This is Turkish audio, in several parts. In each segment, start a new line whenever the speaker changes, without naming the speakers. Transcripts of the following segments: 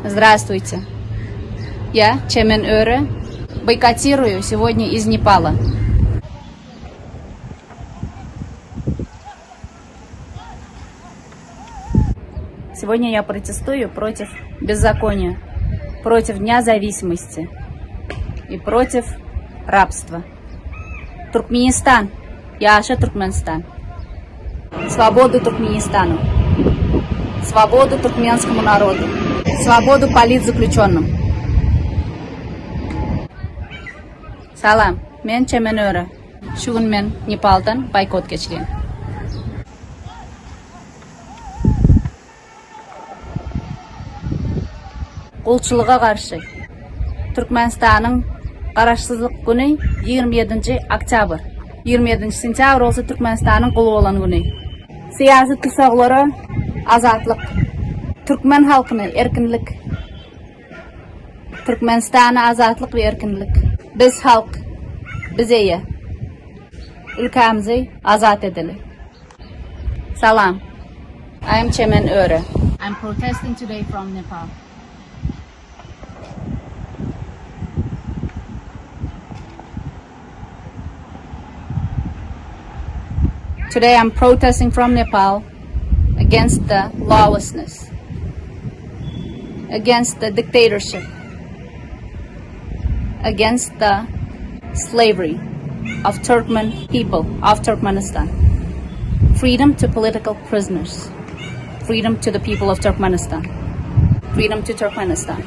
Здравствуйте. Я Чемен Öre, бойкотирую сегодня из Непала. Сегодня я протестую против беззакония, против Дня зависимости и против рабства. Туркменистан, Яша Туркменстан. Свободу Туркменистану. Свободу туркменскому народу. Свободу политзаключенным. Салам, мен Чемен Öre. Шугун мен Непалдан бойкот кечкен. Құлшылыққа қарсы Түркменстанның қарашсыздық күні 27 октябрь. 27 сентябрь olsa Түркменстанның құлы olan күні. Siyasi tuzaqları azatlık. Türkmen halkını erkinlik. Türkmenistan'a azatlık ve erkinlik. Biz halk, biz eye. Ülkemizi azat edelim. Salam. I am Çemen Öre. I'm protesting today from Nepal. Today I'm protesting from Nepal against the lawlessness, against the dictatorship, against the slavery of Turkmen people of Turkmenistan. Freedom to political prisoners. Freedom to the people of Turkmenistan. Freedom to Turkmenistan.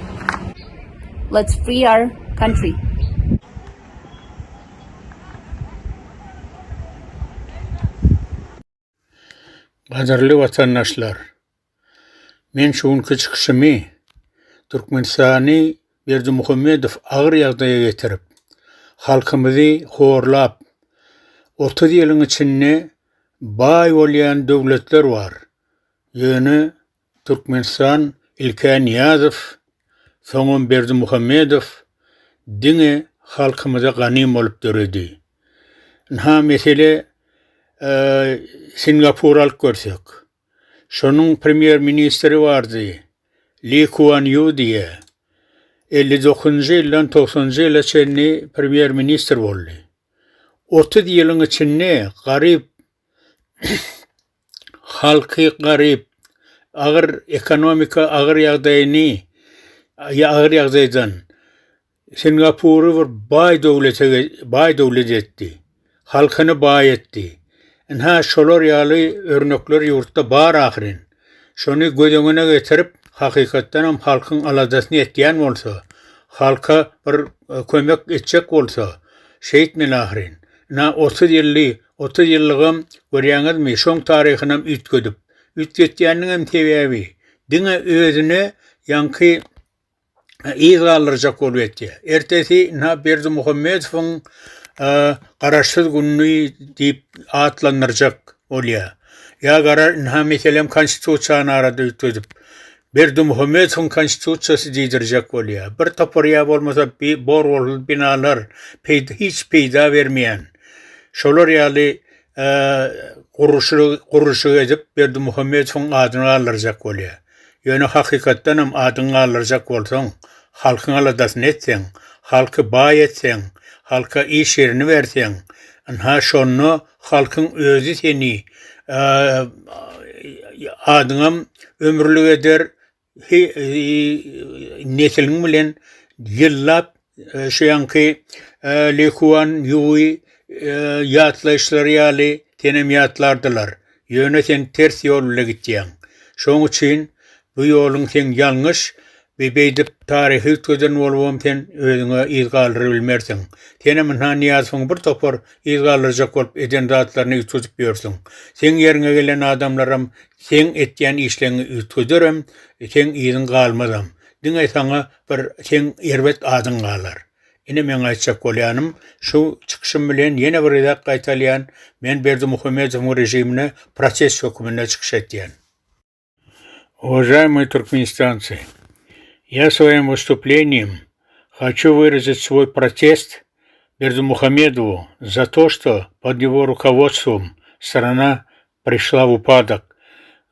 Let's free our country.
Qadrli vatandaşlar, men şunkı çıkışımı Türkmenistan'ı Berdimuhamedov ağır yağdaya getirip, halkımızı horlap, 30 yılın içinde bay olayan devletler var. Yönü Türkmenistan İlkay Niyazov, soğun Berdimuhamedov, dini halkımıza ganim olup duruydu. Ha mesele Singapur alıp görsek. Şonun premier ministeri vardı. Lee Kuan Yew diye. 59. yıldan 90. yıla çenni premier minister oldu. 30 yılın içinde garip halkı garip ağır ekonomika ağır yağdaydan Singapur'u bir bay devlet etti. Halkını bay etti. Ha şolar yağlı örnekler yurtta bar ahirin. Şonu gözüne getirip hakikaten hem halkın aladasını etkiyen olsa, halka bir kömek edecek olsa, şehit mi ahirin. 30 yıllığım görüyanız mı? Şon tarihine ütködüp, ütkötüyenin hem tebebi. Dine özüne yankı iz alıracak oluyor. Ertesi Berdimuhamedov'un qaraşsız gününü deyip atlanıracak oluyor. Ya qarar mesela konstitusiyonu arada ütködüp, Berdimuhamedov'un konstitusiyası deydirecek oluyor. Bir tapırıya olmasa bor olup binalar hiç peyda vermeyen. Şolar yağlı kuruşu edip Berdimuhamedov'un adını alıracak oluyor. Yani hakikaten hem adını alıracak olsan, halkın aladasını etsen, halkı bay etsen, halka iş yerini versen, ha şonu halkın özü seni adınam ömürlük eder, neslin bilen yıllap şu yankı Lee Kuan Yew'u yatlayışları yağlı tenem yatlardılar. Yöne sen ters yoluyla gideceksin. Şonun için bu yolun sen yanlış, beydip tarihi tüden olmam sen özüne izgalları bilmersin. Tenemin ha Niyazov'un bir topar izgalıracak olup eden zatlarını ütüzüp yiyorsun. Sen yerine gelen adamlarım sen etken işlerini ütüdürüm, sen izin kalmadım. Dine sana bir sen erbet adın kalar. Yine men aytacak bolyanım, şu çıkışım bilen yine bir edak qaytalayan, men Berdimuhamedov'un rejimine protest hükümüne çıkış ettiyen. Уважаемые туркменистанцы, я своим выступлением хочу выразить свой протест Бердымухамедову за то, что под его руководством страна пришла в упадок.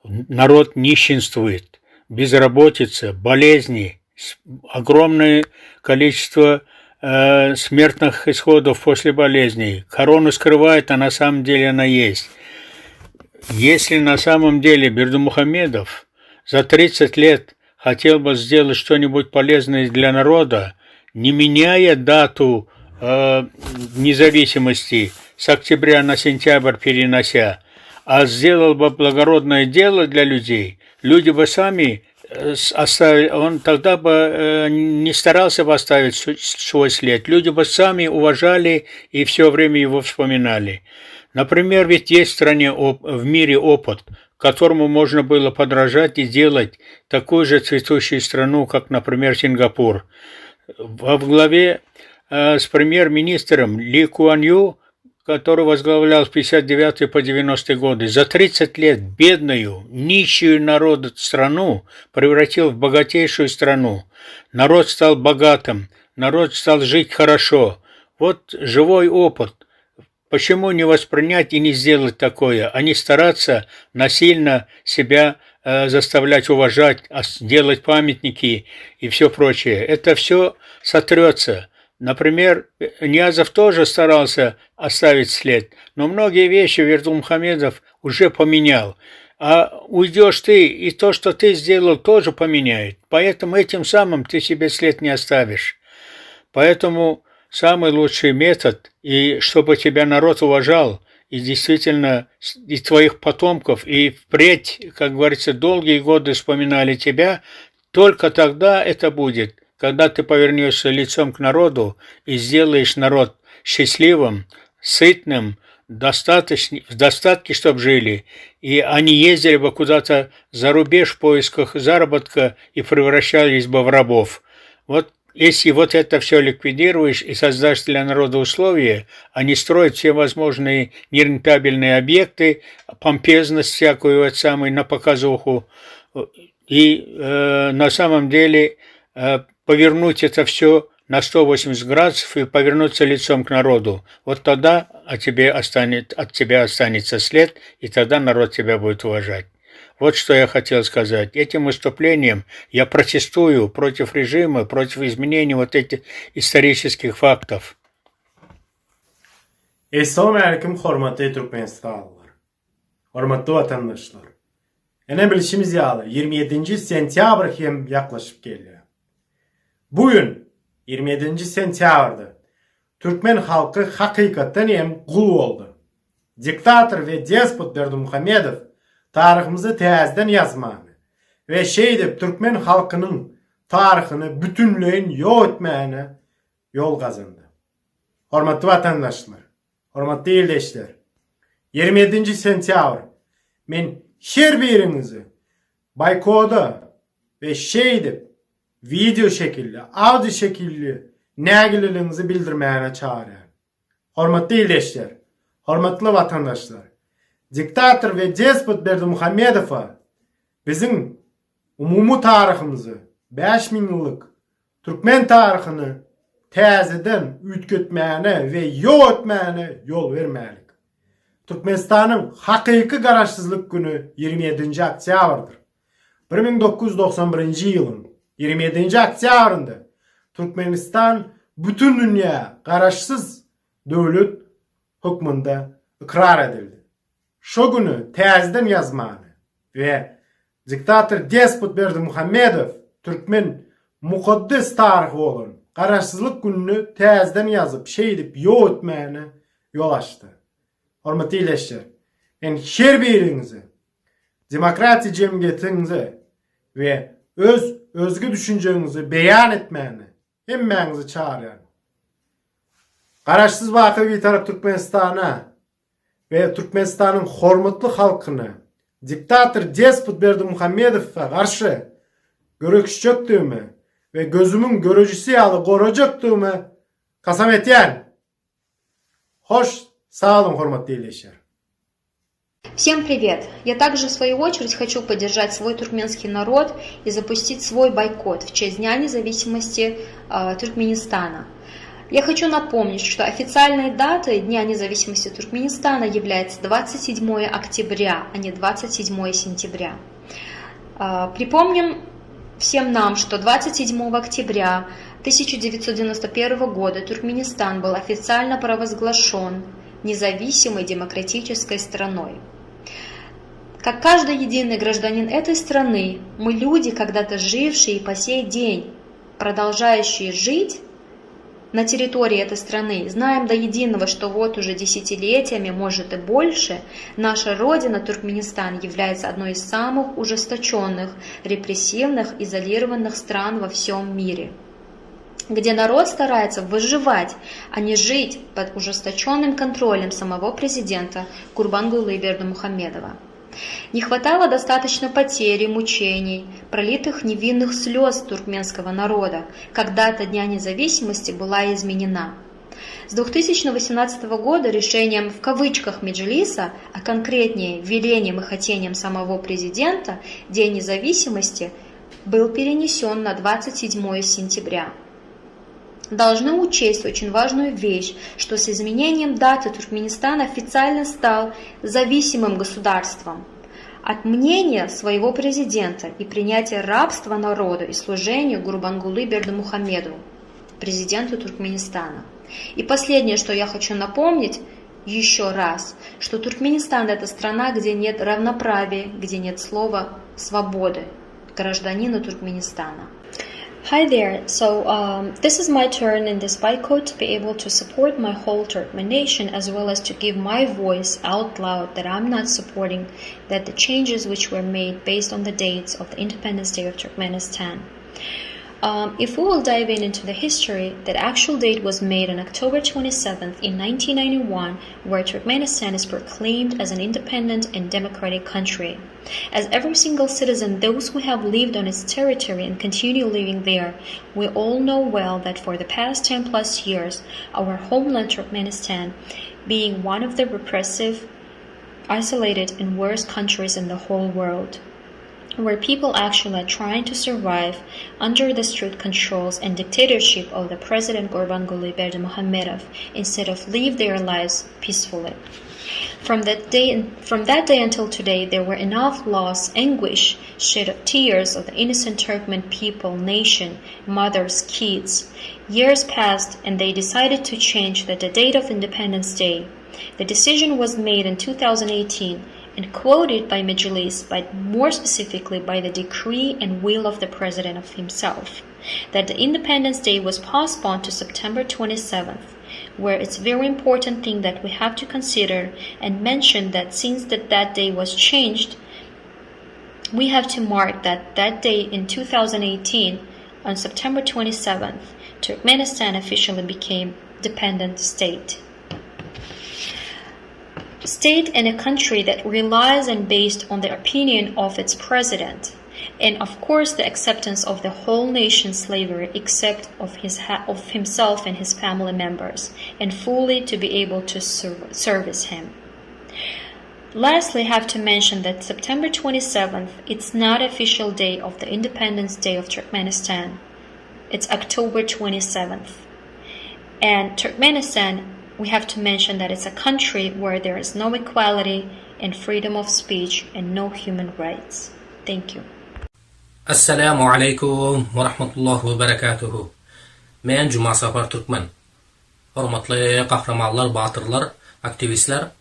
Народ нищенствует, безработица, болезни, огромное количество смертных исходов после болезней. Корону скрывает, а на самом деле она есть. Если на самом деле Бердымухамедов за 30 лет хотел бы сделать что-нибудь полезное для народа, не меняя дату независимости с октября на сентябрь перенося, а сделал бы благородное дело для людей, люди бы сами оставили, он тогда бы не старался бы оставить свой след, люди бы сами уважали и все время его вспоминали. Например, ведь есть в стране, в мире опыт, которому можно было подражать и делать такую же цветущую страну, как, например, Сингапур. Во главе с премьер-министром Ли Куан Ю, который возглавлял с 59 по 90 годы, за 30 лет бедную, нищую народ страну превратил в богатейшую страну. Народ стал богатым, народ стал жить хорошо. Вот живой опыт. Почему не воспринять и не сделать такое, а не стараться насильно себя заставлять уважать, делать памятники и все прочее? Это все сотрется. Например, Ниязов тоже старался оставить след, но многие вещи Бердымухамедов уже поменял. А уйдешь ты, и то, что ты сделал, тоже поменяет. Поэтому этим самым ты себе след не оставишь. Поэтому самый лучший метод, и чтобы тебя народ уважал, и действительно и твоих потомков, и впредь, как говорится, долгие годы вспоминали тебя, только тогда это будет, когда ты повернешься лицом к народу и сделаешь народ счастливым, сытным, в достатке, чтобы жили, и они ездили бы куда-то за рубеж в поисках заработка и превращались бы в рабов. Вот если вот это все ликвидируешь и создашь для народа условия, а не строить все возможные нерентабельные объекты, помпезность всякую, вот самую, на показуху, и на самом деле повернуть это все на 180 градусов и повернуться лицом к народу. Вот тогда от тебя останется след, и тогда народ тебя будет уважать. Вот что я хотел сказать. Этим выступлением я протестую против режима, против изменения вот этих исторических фактов.
Assalamu alaikum hormatly Türkmenistanlılar. Hormatly vatandaşlar. Ene bilişimiz ýaly 27 sentyabr hem yaklaşıp gelýär. Bugün 27 sentyabrda Türkmen halkı hakikaten hem kul oldu. Diktatör ve despot Berdimuhamedov tarihimizi täzeden yazmany ve şeýdip Türkmen halkynyň taryhyny bütünleýin ýok etmäne ýol gazandy. Hormatly vatandaşlar, hormatly ýurtdaşlar, 27 sentyabr men her biriňizi baykoda ve şeýdip video şekilli, audio şekilli nägililiňizi bildirmäne çağırýar. Hormatly ýurtdaşlar, hormatly vatandaşlar, diktatör ve despot Berdimuhamedova bizim umumy taryhymyzy, 5000 ýyllyk Türkmen taryhyny täzeden ütgetmäne we ýok etmäne ýol bermälik. Türkmenistanyň hakyky garaşsyzlyk günü 27 oktýabrdyr. 1991 ýylyň 27 oktýabrynda Türkmenistan bütün dünýä garaşsyz döwlet hukmunda ikrar edildi. Şo günü täzeden yazmany we diktatör despot Berdimuhamedov Türkmen mukaddes taryhy bolan garaşsyzlyk gününi täzeden ýazyp şeýdip ýok etmäne ýol açdy. Hormatly ýurtdaşlar, men her biriňizi demokratiýa jemgyýetiňizi we özgü düşünjeňizi beýan etmäni hemmäňizi çağırýar. Garaşsyz waky tarap Türkmenistana ve Türkmenistanyň hormatly halkyny diktatör despot Berdimuhamedow'a garşy görekişjekdigimi ve gözümün görejisi ýaly gorajakdigimi kasam etýän. Hoş, sağ olun hormatly ýurtdaşlar.
Всем привет! Я также в свою очередь хочу поддержать свой туркменский народ и запустить свой бойкот в честь Дня независимости Туркменистана. Я хочу напомнить, что официальной датой Дня независимости Туркменистана является 27 октября, а не 27 сентября. Припомним всем нам, что 27 октября 1991 года Туркменистан был официально провозглашен независимой демократической страной. Как каждый единый гражданин этой страны, мы люди, когда-то жившие и по сей день продолжающие жить на территории этой страны, знаем до единого, что вот уже десятилетиями, может и больше, наша родина, Туркменистан, является одной из самых ужесточенных, репрессивных, изолированных стран во всем мире, где народ старается выживать, а не жить под ужесточенным контролем самого президента Гурбангулы Бердымухамедова. Не хватало достаточно потерь и мучений, пролитых невинных слез туркменского народа, когда дата Дня независимости была изменена. С 2018 года решением в кавычках Меджлиса, а конкретнее велением и хотением самого президента, День независимости был перенесен на 27 сентября. Должны учесть очень важную вещь, что с изменением даты Туркменистан официально стал зависимым государством от мнения своего президента и принятия рабства народу и служению Гурбангулы Бердымухамеду, президенту Туркменистана. И последнее, что я хочу напомнить еще раз, что Туркменистан – это страна, где нет равноправия, где нет слова свободы гражданина Туркменистана. Hi there, so this is my turn in this bytecode to be able to support my whole Turkmen nation as well as to give my voice out loud that I'm not supporting that the changes which were made based on the dates of the Independence Day of Turkmenistan. If we will dive into the history, that actual date was made on October 27th in 1991, where Turkmenistan is proclaimed as an independent and democratic country. As every single citizen, those who have lived on its territory and continue living there, we all know well that for the past 10 plus years, our homeland Turkmenistan, being one of the repressive, isolated and worst countries in the whole world, where people actually are trying to survive under the strict controls and dictatorship of the President Gurbanguly Berdimuhamedov instead of live their lives peacefully. From that day until today, there were enough loss, anguish, shed of tears of the innocent Turkmen people, nation, mothers, kids. Years passed and they decided to change the date of Independence Day. The decision was made in 2018 and quoted by Medjlis, but more specifically by the decree and will of the president of himself, that the Independence Day was postponed to September 27th, where it's a very important thing that we have to consider and mention that since that day was changed, we have to mark that day in 2018, on September 27th, Turkmenistan officially became dependent state. State and a country that relies and based on the opinion of its president, and of course the acceptance of the whole nation's slavery except of himself and his family members, and fully to be able to service him. Lastly, I have to mention that September 27th, it's not official day of the Independence Day of Turkmenistan. It's October 27th. And Turkmenistan, we have to mention that it's a country where there is no equality and freedom of speech and no human rights. Thank you.
Assalamu alaikum wa rahmatullahi wa barakatuhu. Men Cuma Safar Türkmen. Hormatly kahramanlar, batırlar, aktivistler.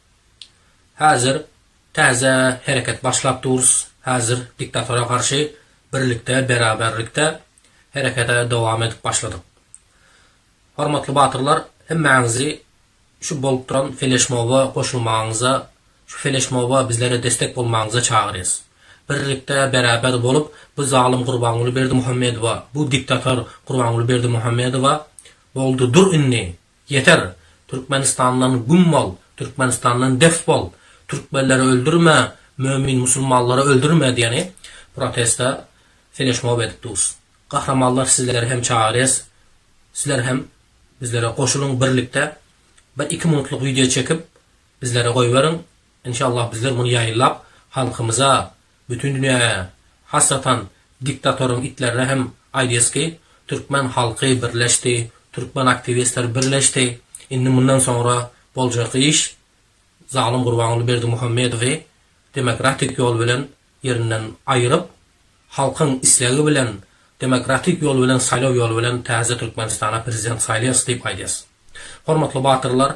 Hazır təzə hərəkət başlap duruz. Hazır diktatora qarşı birlikdə, beraberlikdə hərəkətə davam edib başladıq. Hormatly batırlar, hemmənizi şu bolup duran feleşmova qoşulmağınıza, şu feleşmova bizlere destek olmağınıza çağırırız. Birlikte beraber olup bu zalim Gurbanguly Berdimuhamedova, bu diktator Gurbanguly Berdimuhamedova oldu dur inni, yeter. Türkmenistan'dan gummol, Türkmenistan'dan defbol, Türkmenleri öldürme, mümin musulmanları öldürme diyeni protesta feleşmova edip duruz. Kahramanlar sizlere hem çağırırız, sizler hem bizlere koşulun birlikte. Bir 2 minutluk video çekip bizlere koy verin. İnşallah bizler bunu yayınlap halkımıza, bütün dünyaya, hasratan diktatorun itlerine hem aydes ki Türkmen halkı birleşti, Türkmen aktivistler birleşti. Indi bundan sonra bolacak iş zalim Gurbanguly Berdimuhammedowy demokratik yol bilen yerinden ayırıp halkın islegi bilen demokratik yol bilen saylaw yol bilen täze Türkmenistana prezident saýlaýas diýip aýdýas. Hormatly batyrlar,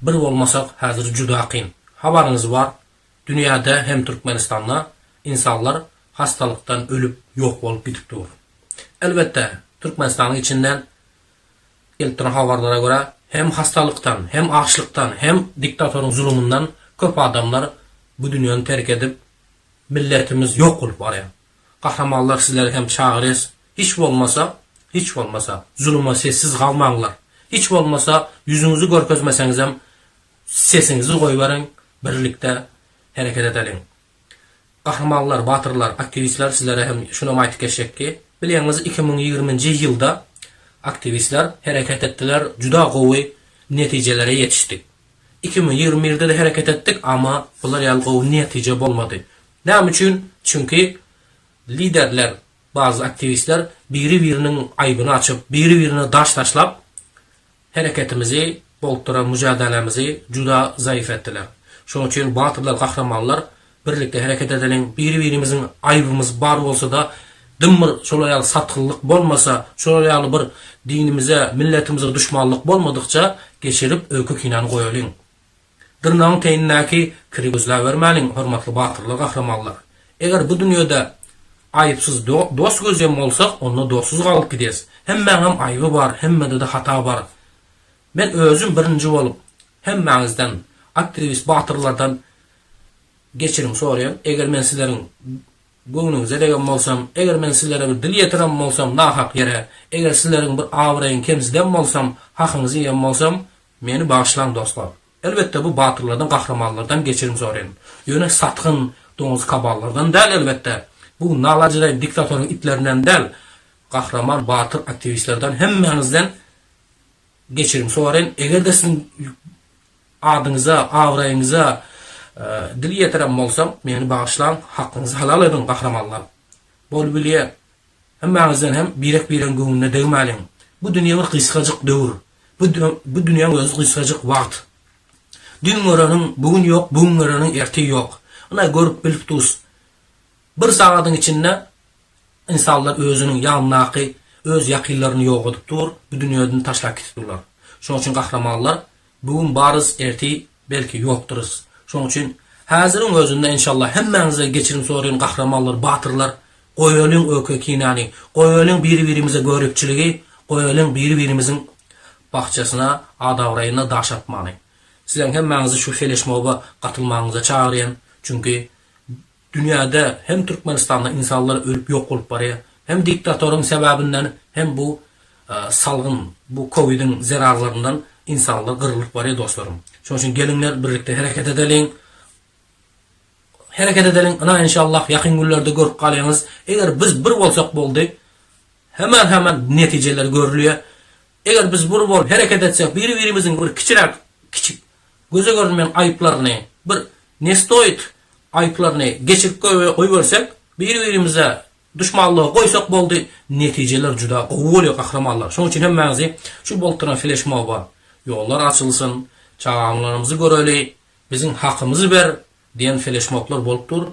bir bolmasak häzir juda kyn. Habaryňyz bar, dünýäde hem Türkmenistanda insanlar hastalykdan ölüp ýok bolup gidipdir. Elbette Türkmenistanyň içinden geltiren habarlara göre hem hastalyktan, hem açlyktan, hem diktatorun zulümünden köp adamlar bu dünýäni terk edip milletimiz ýok bolup barýar. Kahramanlar sizleri hem çağırız. Hiç olmasa zulüme sessiz kalmaňlar. Hiç olmasa yüzünüzü görkezmeseniz hem sesinizi koyuverin, birlikte hareket edelim. Kahramanlar, batırlar, aktivistler sizlere hem şunu aýtyp geçek ki, bilýäňiz 2020-nji ýylda aktivistler hareket ettiler, juda gowy netijelere yetişdik. 2021'de de hareket ettik ama bular ýaly gowy netije bolmady. Näme üçin? Çünki liderler, bazı aktivistler biri-birinin aybını açıp, biri-birine daş taşlap hareketimizi, bolturan mücadelemizi juda zayıf ettiler. Şoň üçin batırlar, kahramanlar birlikte hareket edelim. Biri-birimizin aybımız bar bolsa da dymyr şolaýaly satgyllyk bolmasa, şolaýaly bir dinimize, milletimize düşmanlyk bolmadykça geçirip ökü kinany goýalyň. Dyrnagyň teýnindäki kiri gözläp bermäliň, hormatly batyrlar, kahramanlar. Eger bu dünýede ayıpsız dost gözlem bolsak, onda dostsuz kalıp gideriz. Hem ayıbı var, hemmede de hata var. Ben özüm birinci bolup, hemmenizden, aktivist batırlardan geçirim sorayan. Eger men sizlerin göňüňize degen bolsam, eger men sizlere bir dil ýetiren bolsam, nahak yere, eger sizlerin bir awraýyn kemsizden bolsam, hakyňyzy ýem bolsam, meni bağışlaň dostlar. Elbette bu batırlardan, kahramanlardan geçirim sorayan. Ýöne satgyn doňuz kaballardan däl elbette. Bu nalacıday diktatorun itlerinden del, kahraman, batır aktivistlerden hemmenizden geçirim sorayn. Eger de sizin adyňyza, awraýyňyza dil ýetiren bolsam, meni bağışlaň, hakyňyzy halal edin kahramanlar. Bol bilýär, hemmenizden hem birek-birek göňüne degmäliň. Bu dünýä bir gysgaçyk döwür. Bu dünýäň özü gysgaçyk wagt. Dün görenin bugün yok, bugün görenin erti yok. Ona görüp bilip tus. Bir saatyň içinde insanlar özünün ýalnaky, öz ýakynlaryny ýok edip dur, bu dünýäden taşlap gitipdiler. Şoň üçin kahramanlar, bugün barys, erti belki ýokdurys. Şoň üçin häziriň özünde inşallah hemmeňize geçirim soraýan kahramanlar, batyrlar, goýalyň ökü kinany, goýalyň biri-birimize görükçiligi, goýalyň biri-birimizin bahçasyna, adawraýyna daş atmaly. Sizler hemmeňizi şu feleşmoga gatylmaňyza çağırýan, çünki dünyada hem Türkmenistanda insanlar ölüp yok olup barýar, hem diktatorun sebebinden hem bu salgın, bu Covid'in zararlarından insanlar kırılıp barýar dostlarım. Şoň üçin gelinler birlikte hareket edelim. Hareket edelim. Ana inşallah yakın günlerde görüp kalýaňyz. Eger biz bir bolsak boldy, hemen netijeler görülýär. Eger biz bir bol hareket etsek, biri-birimizin bir kiçik göze görünmeýän aýyplaryny, bir nestoýt ayıplarını geçip koyversek, bir-birimize düşmanlığı koysak boldy, netijeler juda gowy bolýar kahramanlar. Şoň üçin hemmeňizi şu bolturan fleşmoga yollar açılsın, çağanlarımızı göreli, bizim hakkımızı ber diyen fleşmoklar bolupdur.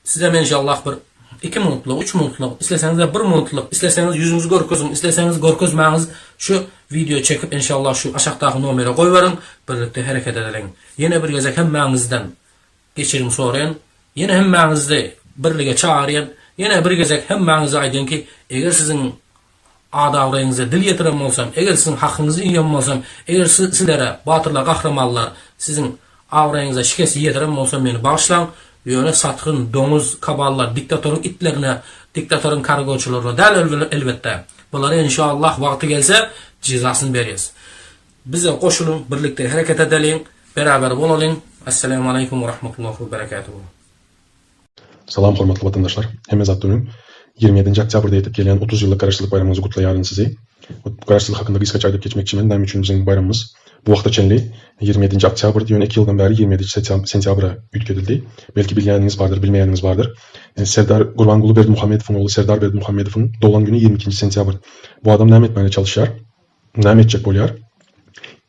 Size men inşallah bir 2 minutluk, 3 minutluk, isterseniz de 1 minutluk, isterseniz yüzünüzü görkezin, isterseniz görkezmäňiz şu video çekip inşallah şu aşağıdaki nomere koyverin, birlikte hareket edelim. Yine bir gezek hemmeňizden geçirim sorayan, yine hemmeňizi birlige çağıryan, yine bir gezek hemmeňize aýdyn ki, eger sizin adawraýyňyza dil ýetiren bolsam, eger sizin hakyňyzy ýem bolsam, eger sizlere batyrlar, kahramanlar sizin awraýyňyza şikes ýetiren bolsam, meni bağışlaň. Ýöne satgyn, doňuz, kaballar, diktatorun itlerine, diktatorun kargoçylaryna däl elbette. Bulara inşallah wagty gelse cezasyny berýäs. Bize koşulun, birlikte hareket edelim, beraber bolalım. Assalamu alaikum ve rahmetullahi ve berekatuhu.
Salam hormatly vatandaşlar. Hemme zat dönüm 27. oktyabrda yetip gelen 30 yıllık Garaşçılık bayramımızı kutlaýaryn sizi. Garaşçılık hakkında kıskaça aýdyp geçmek için näme üçin bizim bayramımız bu wagtda çenli 27. oktyabr diýen 2 ýyldan beri 27 sentyabra ütküdildi. Belki bilýäniniz bardyr, bilmeýäniniz bardyr. Serdar Gurbanguly Berdimuhammedowyň oğlu Serdar Berdimuhammedowyň doğulan günü 22. sentyabr. Bu adam näme etmäne çalışýar? näme etjek bolýar?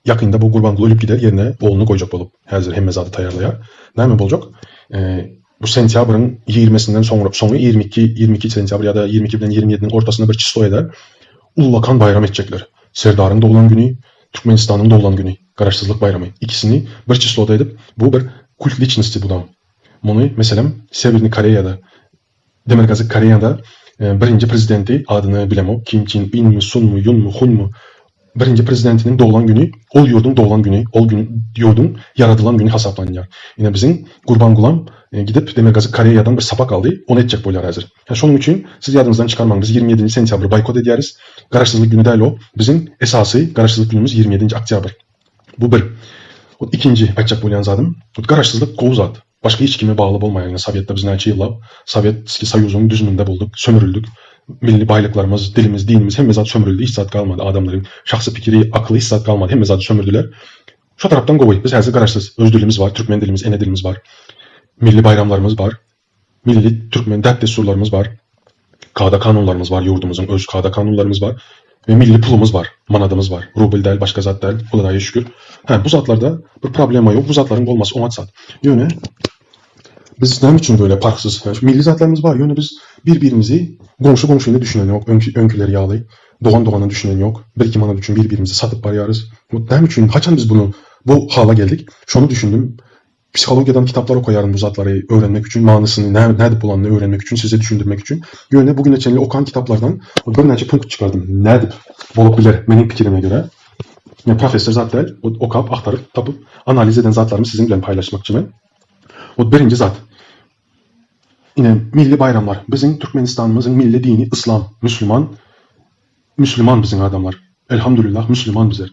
Yakında bu Gurbanguly ölüp gider, yerine oğlunu koyacak bolup häzir hemme zady taýýarlaýar. Näme boljak? Bu sentýabrın 20-sinden soňra 22 sentyabr ya da 22 bilen 27'nin ortasında bir çisto eder. Ulakan bayram etjekler. Serdar'ın doğulan günü, Türkmenistan'ın doğulan günü, Garaşsızlık bayramı. İkisini bir çistoda edip bu bir kult lichnosti bu da. Bunu mesela Severni Koreya'da, Demirgazı Koreya'da birinci prezidenti adını bilemo, Kim Jin-in mi, Sun mu, Yun mu, Hun mu? Birinci prezidentinin doğulan günü, ol yurdun doğulan günü, ol yurdun yaradılan günü hesaplanıyor. Yine bizim Gurbangulam gidip Demirgazı Koreya'dan bir sapak aldı, onu etjek bolýar häzir. Şonuň üçin siz yadınızdan çıkarmaň, biz 27 sentyabr boykot edýäris. Garaşsızlyk günü däl o. Bizim esasy garaşsızlyk günümüz 27 oktyabr. Bu bir. O ikinci aýtjak bolýan zadym, garaşsızlyk gowy zat. Başka hiç kime bağlı olmayan, Sovyet'te biz näçe ýyllap, Sovyetski Soýuzyň düzümünde bulduk, sömürüldük. Milli baylıklarımız, dilimiz, dinimiz hemme zat sömürüldü, hiç zat kalmadı. Adamların şahsı fikri, aklı hiç zat kalmadı, hemme zat sömürdüler. Şu taraftan gowy, biz häzir garaşsız, öz dilimiz var, Türkmen dilimiz, ene dilimiz var. Milli bayramlarımız var. Milli Türkmen dert desturlarımız var. Kada kanunlarımız var, yurdumuzun öz kada kanunlarımız var. Ve milli pulumuz var, manadımız var. Rubel değil, başka zat değil, Hudaýa şükür. Bu zatlarda bir problema yok, bu zatların olması o zat. Yöne, biz näme üçin böyle parksız, milli zatlarımız var. Yöne biz birbirimizi goňşu düşünen yok, önküleri ýaly, doğan düşünen yok. Bir iki manat üçün birbirimizi satıp barýarys. Näme üçin, haçan biz bu hala geldik? Şonu düşündüm. Psikologiyadan kitaplar okuyarım bu zatları öğrenmek için, manasını, näde bolanlygy öğrenmek için, size düşündürmek için. Yöne bugün geçenli okan kitaplardan bir näçe punkt çıkardım. Näde bolup biler, menin pikirime göre. Yani profesör zatlar okap, aktarıp, tapıp, analiz eden zatlarımı sizin bilen paylaşmak için. O birinci zat. Yine milli bayramlar. Bizim Türkmenistanımızın milli dini İslam, Müslüman bizim adamlar. Elhamdülillah Müslüman bizler.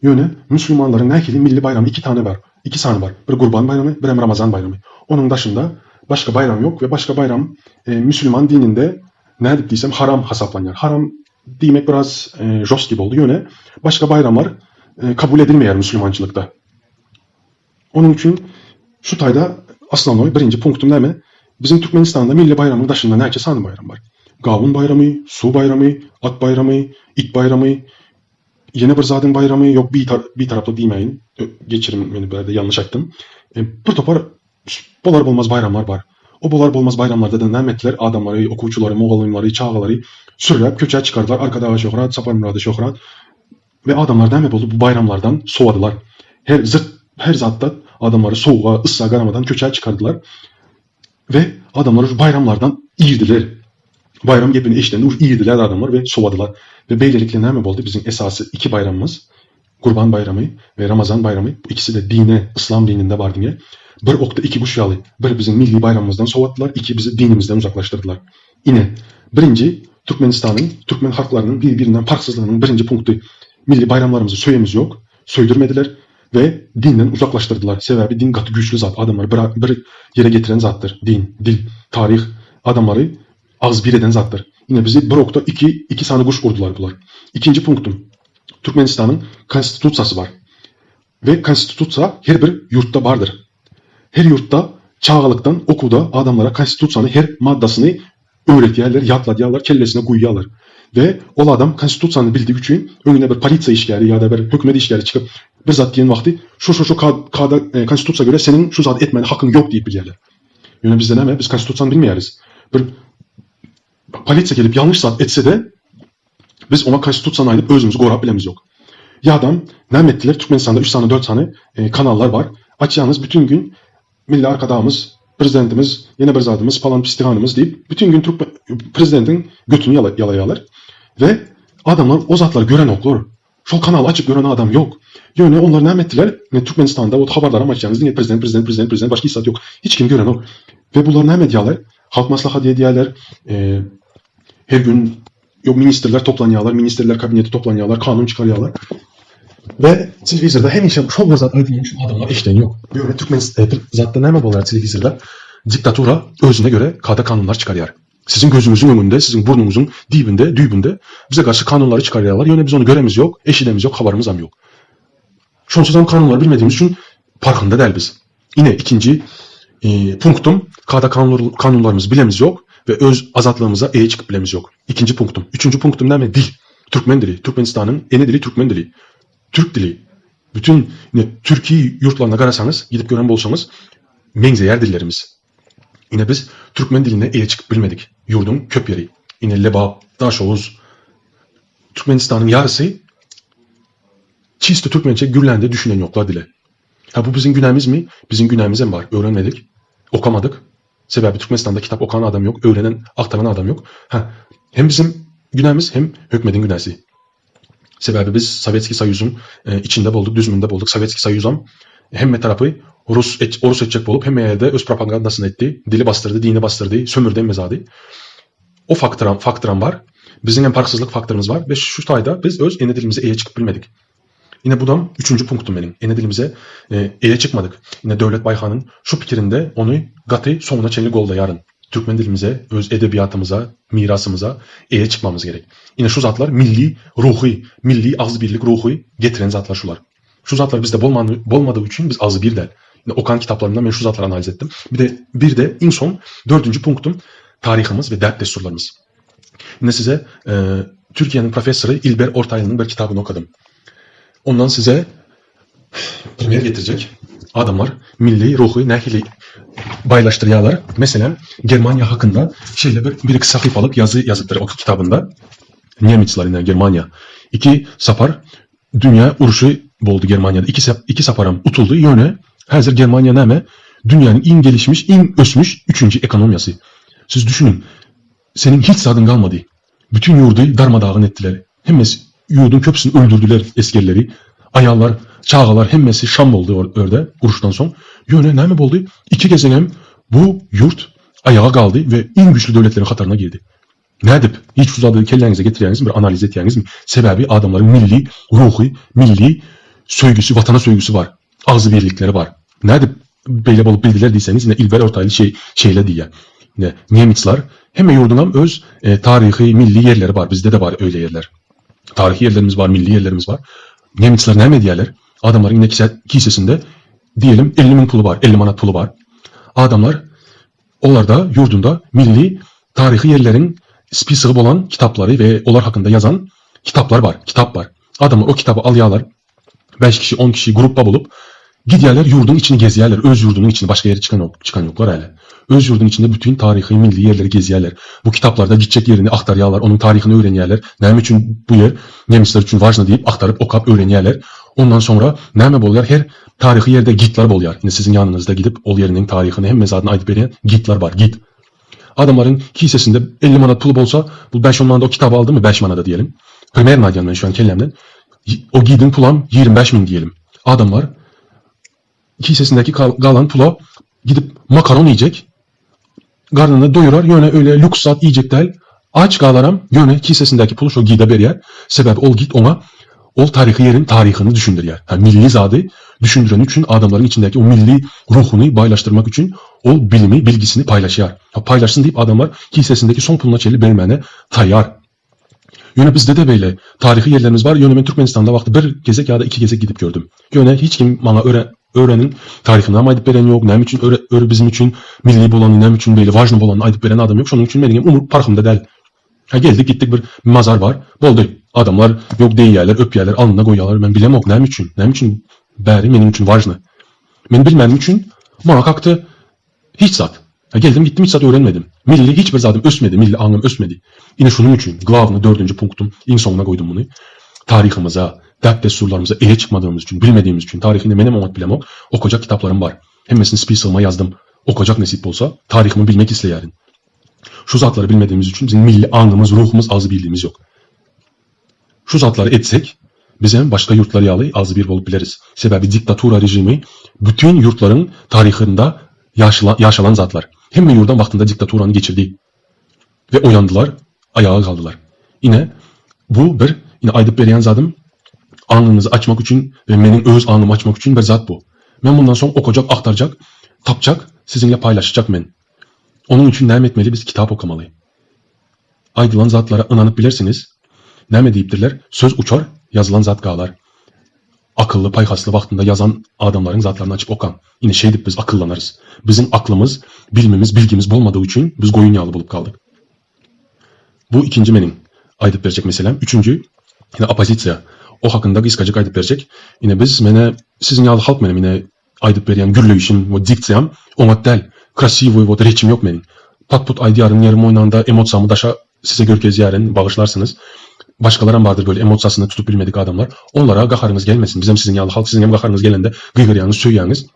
Yöne Müslümanların näkili milli bayramı iki tane var. İki sani var. Bir Kurban bayramı, bir Ramazan bayramı. Onun dışında başka bayram yok ve başka bayram Müslüman dininde ne diysem haram hesaplanıyor. Haram demek biraz jos gibi oldu. Yöne başka bayramlar kabul edilmeyer Müslümançılıkta. Onun için şu taýda aslan birinci punktum näme? Bizim Türkmenistan'da milli bayramın dışında näçe sani bayram var. Gawun bayramı, su bayramı, at bayramı, it bayramı, yeni bir zadın bayramı yok bir taraflı demeyin. Geçirim beni böyle yanlış aktım. Bir topar bolar bolmaz bayramlar var. O bolar bolmaz bayramlarda da nämetler adamları, okuwçulary, moğolları, çağaları sürüp köçe çıkardılar. Arkadaş şöhrat, Sapar Muradı şöhrat. Ve adamlar näme boldu? Bu bayramlardan sowadylar. Her zatta adamları soğuğa, ıssa garamadan köçe çıkardılar. Ve adamlar şu bayramlardan iyirdiler. Bayram gepini eşitlendi, iyirdiler adamlar ve sowadylar. Ve beylerlikle näme boldu? Bizim esası iki bayramımız. Kurban bayramı ve Ramazan bayramı. Bu ikisi de dine, İslam dininde var diye. Bir okta iki kuş yalı. Bir bizim milli bayramımızdan soğuttular, iki bizi dinimizden uzaklaştırdılar. Yine birinci Türkmenistan'ın, Türkmen halklarının birbirinden farksızlığının birinci punktu. Milli bayramlarımızı söyemiz yok. Söydürmediler ve dinden uzaklaştırdılar. Sebebi din katı güçlü zat. Adamları bir yere getiren zattır. Din, dil, tarih adamları ağız bir eden zattır. Yine bizi bir okta iki sani kuş vurdular bunlar. İkinci punktum. Türkmenistan'ın konstitutsiyası var. Ve konstitutsiya her bir yurtta vardır. Her yurtta çağalıktan okuda adamlara konstitutsiyanın her maddasını öğretýärler, yadladýarlar, kellesine guýýarlar. Ve o adam konstitutsiyanı bildiği için önüne bir polisiya işgäri ya da bir hökümet işgäri çıkıp bir zat diyen vakti şu konstitutsiya göre senin şu zat etmene hakkın yok deyip bilýärler. Yani bizde näme? Biz konstitutsiyanı bilmeýäris. Bir polisiya gelip yanlış zat etse de biz ona konstitutsiyanı ayılıp özümüzü gorap bilemiz yok. Ya adam näme ettiler? Türkmenistan'da 3 tane 4 tane kanallar var. Açacağınız bütün gün milli arkadağımız, prezidentimiz, yeni bir zadımız, falan pistihanımız deyip bütün gün prezidentin götünü yalayarlar. Ve adamlar o zatları gören oklar. Şu kanalı açıp gören adam yok. Yani onlar näme ettiler? Türkmenistan'da o haberleri açacağınız diye prezident başka istat yok. Hiç kim gören yok. Ve bunlar näme edýärler? Halk maslahat edýärler. Her gün yok ministerler toplanýarlar, ministerler kabineti toplanýarlar, kanun çıkarýarlar. Ve televizorda hemişe şol zat aydınlanmış adamlar eşten yok. Böyle Türkmenistan zatta näme bolar televizorda? Diktatura özüne göre kada kanunlar çıkarýar. Sizin gözünüzün önünde, sizin burnunuzun düýbünde bize karşı kanunları çıkarýarlar. Yani biz onu göremiz yok, eşidemiz yok, habarımız ham yok. Şonsuz ham kanunları bilmediğimiz için farkında däl biz. Yine ikinci punktum, kada kanunlarımız bilemiz yok ve öz azatlığımıza çıkıp bilemiz yok. İkinci punktum. Üçüncü punktum näme? Dil. Türkmen dili, Türkmenistan'ın ene dili Türkmen dili. Türk dili. Bütün Türkiye yurtlarına qarasanız, gidip gören bolsanız, menzeyer dillerimiz. Yine biz Türkmen diline eye çıkıp bilmedik. Yurdun köp yeri. Yine Lebap, Daşoğuz. Türkmenistan'ın yarısı çiğste Türkmençe gürlendi düşünen yoklar dile. Ha bu bizim günahımız mi? Bizim günahımız hem var. Öğrenmedik, okamadık. Sebebi Türkmenistan'da kitap okuyan adam yok, öğrenen, aktaran adam yok. Ha hem bizim günahımız hem hükmetin günahı. Sebebi biz Sovetski Soyuz'un içinde bolduk, düzmünde bolduk. Sovetski Soyuz'un hem tarafı Rus edecek bolup hem de öz propagandasını etti, dili bastırdı, dini bastırdı, sömürdü, mezadı. O faktıran var. Bizim hem parksızlık faktörümüz var ve şu tayda biz öz ene dilimize eye çıkıp bilmedik. Yine bu 3. punktum benim. Ene dilimize eye çıkmadık. Yine Devlet Bayhan'ın şu fikirinde onu gatı sonuna çenli golda yarın. Türkmen dilimize, öz edebiyatımıza, mirasımıza eye çıkmamız gerek. Yine şu zatlar milli ruhu, milli ağız birlik ruhu getiren zatlar şular. Şu zatlar bizde bolmadığı için biz ağzı bir der. Yine Okan kitaplarından ben şu zatları analiz ettim. Bir de en son 4. punktum tarihimiz ve dert desturlarımız. Yine size Türkiye'nin profesörü İlber Ortaylı'nın bir kitabını okudum. Ondan size primer getirecek adamlar milli ruhu nehili baylaştırıyorlar. Mesela Germanya hakkında bir iki sayfalık yazı yazıttır o kitabında. Niemitzler Germanya. 2 safar dünya uruşu oldu Germanya'da. 2 safaram utuldu. Yöne hazır Germanya neme dünyanın en gelişmiş, en ösmüş 3. ekonomiyası. Siz düşünün. Senin hiç sadın kalmadı. Bütün yurdu darmadağın ettiler. Hemmesi yurdun köpsünü öldürdüler eskerleri. Ayarlar, çağalar hemmesi Şam oldu orada uruştan son. Yöne neme oldu? 2 gezegen bu yurt ayağa kaldı ve en güçlü devletlerin hatarına girdi. Ne edip hiç uzadığı kellenize getireceğiniz bir analiz edeceğiniz mi? Sebebi adamların milli ruhu, milli söygüsü, vatana söygüsü var. Ağzı birlikleri var. Ne edip böyle bolup bildiler diyseniz yine İlber Ortaylı şeyle diye. Yine Niemitzler hem yurdunam öz tarihi, milli yerleri var. Bizde de var öyle yerler. Tarihi yerlerimiz var, milli yerlerimiz var. Niemitzler ne diyorlar? Adamların yine kisesinde diyelim 50 bin pulu var, 50 manat pulu var. Adamlar onlarda yurdunda milli tarihi yerlerin spesifik olan kitapları ve onlar hakkında yazan kitaplar var. Kitap var. Adamlar o kitabı alıyorlar. 5 kişi, 10 kişi grupla bulup gidiyorlar yurdun içini geziyorlar. Öz yurdunun içini başka yere çıkan yoklar hala. Öz yurdun içinde bütün tarihi milli yerleri geziyorlar. Bu kitaplarda gidecek yerini aktarıyorlar. Onun tarihini öğreniyorlar. Neyim için bu yer Nemisler için vajna deyip aktarıp okap öğreniyorlar. Ondan sonra neyim oluyor? Her tarihi yerde gitler oluyor. Yine sizin yanınızda gidip o yerinin tarihini hem mezarına ayıp veren gitler var. Git. Adamların kisesinde 50 manat pulu olsa bu 5-10 manada o kitabı aldı mı 5 manada diyelim. Ömer Nadyan ben şu an kellemden. O gidin pulam 25 bin diyelim. Adamlar kisesindeki kalan pula gidip makaron yiyecek. Karnını doyurar. Yöne öyle lüks zat yiyecek değil. Aç kalaram. Yöne kisesindeki pulu şu gide beriyer. Sebep ol git ona o tarihi yerin tarihini düşündürüyor. Yani milli zadı düşündüren için adamların içindeki o milli ruhunu paylaştırmak için o bilimi, bilgisini paylaşıyor. Paylaşsın deyip adamlar kisesindeki son puluna çeli vermene tayyar. Yöne bizde de böyle tarihi yerlerimiz var. Yöne ben Türkmenistan'da vakti bir gezek ya da 2 gezek gidip gördüm. Yöne hiç kim bana öğrenin tarihinden aydıp veren yok. Nem için bizim için milli bolanı, nem için böyle vajnu bolanı aydıp veren adam yok. Şunun için benim umur parkımda değil. Ha geldik gittik bir mazar var. Boldu. Adamlar yok deyirler, öpüyorlar, alnına koyuyorlar. Ben bilem yok. Nem için? Nem için? Bari benim için vajnu. Ben bilmem için bana kalktı hiç zat. Ha geldim gittim hiç zat öğrenmedim. Milli hiçbir zadım ösmedi. Milli anım ösmedi. Yine şunun için glavını 4. punktum en sonuna koydum bunu. Tarihimize, dert desturlarımıza eye çıkmadığımız için, bilmediğimiz için tarihini menem olmak bilem yok. Okuyacak kitaplarım var. Hemmesini spesifime yazdım. Okuyacak nasip olsa tarihimi bilmek isteyerim. Şu zatları bilmediğimiz için bizim milli anımız, ruhumuz azı bildiğimiz yok. Şu zatları etsek bizim başka yurtları yalı azı bir olup biliriz. Sebebi diktatura rejimi bütün yurtların tarihinde yaşanan zatlar. Hem yurdan vaktinde diktaturanı geçirdi. Ve uyandılar, ayağa kaldılar. Yine bu yine aydıp beriyen zadım anınızı açmak için ve benim öz anımı açmak için bir zat bu. Ben bundan sonra okuyacak, aktaracak, tapacak, sizinle paylaşacak men. Onun için ne etmeli? Biz kitap okumalı. Aydılan zatlara inanıp bilirsiniz. Ne deyiptirler? Söz uçar, yazılan zat kağlar. Akıllı, paykaslı vaktinde yazan adamların zatlarını açıp okan. Yine deyip biz akıllanırız. Bizim aklımız, bilgimiz olmadığı için biz koyun yağlı bulup kaldık. Bu ikinci benim aydıp verecek meselem. 3. yine opozisiya o hakkında kıskacık aydıp verecek. Yine biz sizin yalı halk yine aydıp veren gürleyişim, o diktsiyam, ona del, krasivoy, o reçim yok benim. Pat aydı yarın yarım oynanda emotsiyamı daşa size görkez yarın bağışlarsınız. Başkalarım vardır böyle emotsiyasını tutup bilmedik adamlar. Onlara gaharınız gelmesin. Bizim sizin yalı halk, sizin hem gaharınız gelende gıygıryanız, söyyeniz.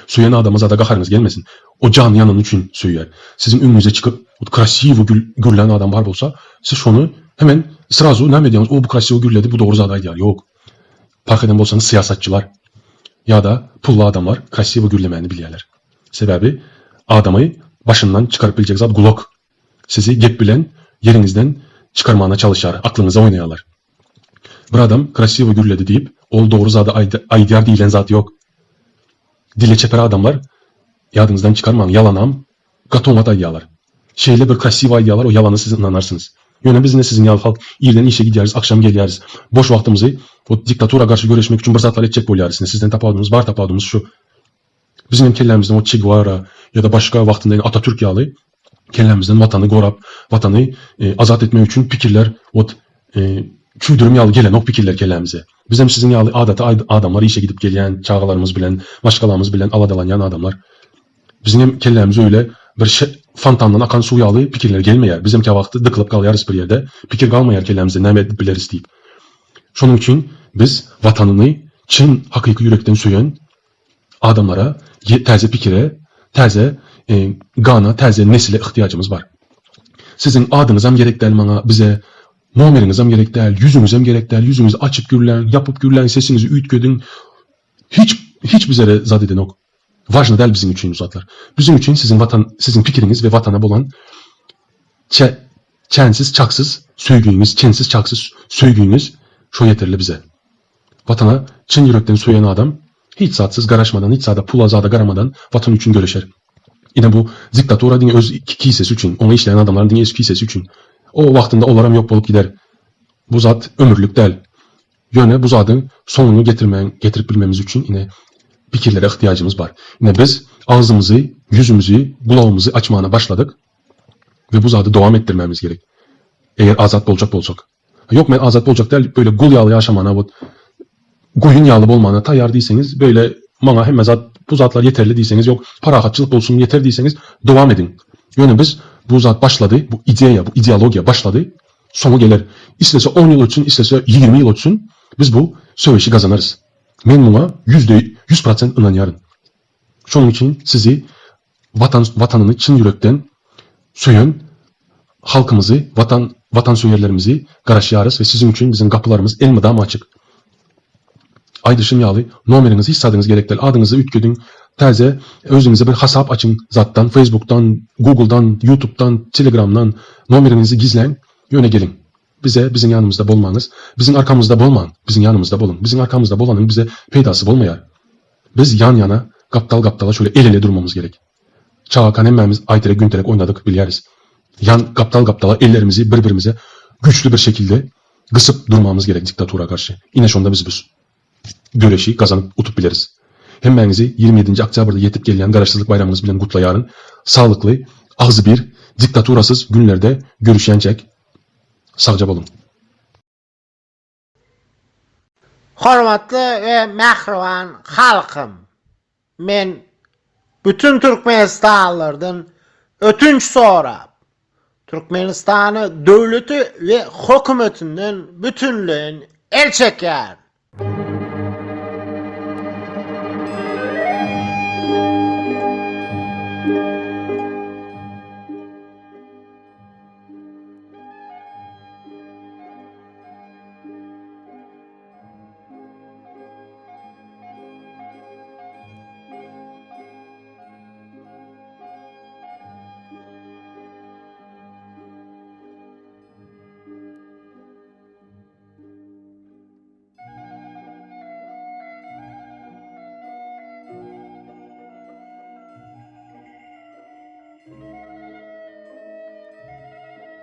Söyleyen adama zada gaharınız gelmesin. O canı yanın için söyler. Sizin önünüze çıkıp o krasivo gürlen adam var olsa siz şunu hemen sırası ne ediyorsunuz? O bu krasivo gürledi, bu doğru zada ideal. Yok. Fark eden bolsanız siyasetçiler ya da pullu adamlar krasivo gürlemeni biliyorlar. Sebebi adamı başından çıkarıp bilecek zat Glock. Sizi gep bilen yerinizden çıkarmana çalışar, aklınıza oynayalar. Bir adam krasivo gürledi deyip o doğru zada ideal değilen zat yok. Dile çeper adamlar yadınızdan çıkarmayın. Yalanam, gatonat ayyalar. Şeyle bir krasivo ayyalar, o yalanı siz inanarsınız. Yöne biz ne sizin yalı halk, iyiden işe gideriz, akşam geliriz. Boş vaktimizi o diktatura karşı görüşmek için bir zatlar edecek boyarız. Sizden tapadığımız, var tapadığımız şu. Bizim kellemizden o Che Guevara ya da başka vaktinde Atatürk yalı kellemizden vatanı gorap, vatanı azat etmek için fikirler, çüydürüm yalı gelen o fikirler kellemize. Bizim sizin yalı adeta adamlar işe gidip gelen, çağalarımız bilen, başkalarımız bilen aladalayan adamlar. Bizim kellemiz öyle bir fontandan akan su yalı fikirler gelmeyer. Bizim vakti dıkılıp kalayarız bir yerde. Fikir kalmayar kellemizde ne biliriz deyip. Şunun için biz vatanını çin hakiki yürekten söyleyen adamlara taze fikire, taze gana, taze nesile ihtiyacımız var. Sizin adınız hem gerek değil bana, bize numarınız hem gerek değil, yüzünüz hem gerek değil, yüzünüzü açıp gürlen, yapıp gürlen, sesinizi üyütködün. Hiç bize zat eden yok. Vajna değil bizim için uzatlar. Bizim için sizin fikriniz ve vatana olan çensiz, çaksız söygüyünüz, çensiz, çaksız söygüyünüz şu yeterli bize. Vatana çin yürekten söyleyen adam hiç satsız garaşmadan, hiç sağda pul azada garamadan vatan için görüşer. Yine bu diktatura dine öz kisesi için, ona işleyen adamların dine öz kisesi için. O vaktinde olaram yok olup gider. Bu zat ömürlük değil. Yöne bu zatın sonunu getirip bilmemiz için yine fikirlere ihtiyacımız var. Yine biz ağzımızı, yüzümüzü, kulağımızı açmaya başladık ve bu zatı devam ettirmemiz gerek. Eğer azat olacak. Yok ben azat olacak değil, böyle gul yağlı yaşamana, koyun yağlı olmana tayar değilseniz, böyle bana hem bu zatlar yeterli değilseniz, yok para akatçılık olsun yeter değilseniz devam edin. Yani biz bu zat başladı, bu ideolojiya başladı, sonu gelir. İstese 10 yıl olsun, istese 20 yıl olsun, biz bu savaşı kazanırız. Ben buna %100% inanıyorum. Şunun için sizi vatanını çin yürekten söyleyen halkımızı, vatanseverlerimizi garaşyarız ve sizin için bizim kapılarımız elmedam açık. Aydışın yağlı numarınızı hissadığınız gerekli. Adınızı ütküdün. Taze özünüze bir hesap açın zattan, Facebook'tan, Google'dan, YouTube'dan, Telegram'dan numarınızı gizleyin. Yöne gelin. Bizim yanımızda bolmanız, bizim arkamızda bolman, bizim yanımızda bolun. Bizim arkamızda bolanın bize peydası bolmayar. Biz yan yana, kaptala şöyle el ele durmamız gerek. Çağakan emmemiz ayterek günterek oynadık biliriz. Kaptala ellerimizi birbirimize güçlü bir şekilde kısıp durmamız gerek diktatura karşı. Yine şunda biz göreşi kazanıp utup biliriz. Hemmenizi 27. Oktyabır'da yetip gelen Garaşsızlık Bayramınız bilen kutlayarın sağlıklı, ağzı bir, diktaturasız günlerde görüşencek. Sağca olun.
Hormatly ve mehriban halkım. Men bütün Türkmenistanlardan ötünç sonra Türkmenistan'ı devleti ve hükümetinden bütünlüğün el çeker.